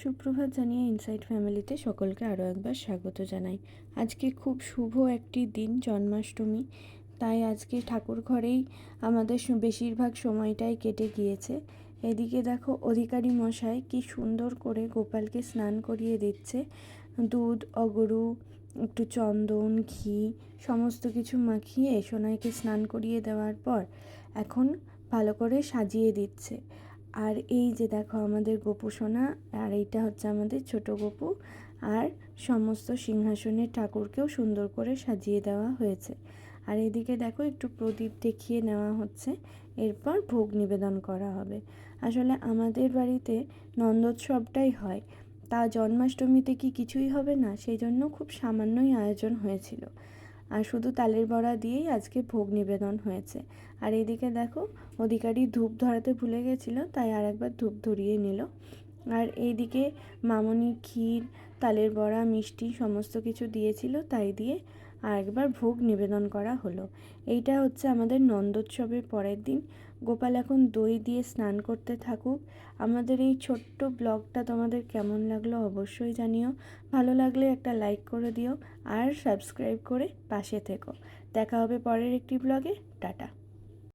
সুপ্রভাত জানিয়ে ইনসাইট ফ্যামিলিতে সকলকে আরও একবার স্বাগত জানাই। আজকে খুব শুভ একটি দিন, জন্মাষ্টমী। তাই আজকে ঠাকুর ঘরেই আমাদের বেশিরভাগ সময়টাই কেটে গিয়েছে। এদিকে দেখো অধিকারী মশাই কি সুন্দর করে গোপালকে স্নান করিয়ে দিচ্ছে। দুধ, অগরু, একটু চন্দন, ঘি সমস্ত কিছু মাখিয়ে সোনাইকে স্নান করিয়ে দেওয়ার পর এখন ভালো করে সাজিয়ে দিচ্ছে। আর এই যে দেখো আমাদের গোপু সোনা, আর এইটা হচ্ছে আমাদের ছোট গোপু। আর সমস্ত সিংহাসনের ঠাকুরকেও সুন্দর করে সাজিয়ে দেওয়া হয়েছে। আর এদিকে দেখো একটু প্রদীপ দেখিয়ে নেওয়া হচ্ছে, এরপর ভোগ নিবেদন করা হবে। আসলে আমাদের বাড়িতে নন্দোৎসবটাই হয়, তা জন্মাষ্টমীতে কি কিছুই হবে না? সেই জন্য খুব সামান্যই আয়োজন হয়েছিল, আর শুধু তালের বড়া দিয়েই আজকে ভোগ নিবেদন হয়েছে। আর এইদিকে দেখো অধিকারী ধূপ ধরাতে ভুলে গেছিলো, তাই আর একবার ধূপ ধরিয়ে নিল। আর এইদিকে মামনি ক্ষীর, তালের বড়া, মিষ্টি সমস্ত কিছু দিয়েছিল, তাই দিয়ে আর একবার ভোগ নিবেদন করা হলো। এইটা হচ্ছে আমাদের নন্দোৎসবের পরের দিন। গোপাল এখন দই দিয়ে স্নান করতে থাকুক। আমাদের এই ছোট্ট ব্লগটা তোমাদের কেমন লাগলো অবশ্যই জানিও। ভালো লাগলে একটা লাইক করে দিও আর সাবস্ক্রাইব করে পাশে থেকো। দেখা হবে পরের একটি ব্লগে। টাটা।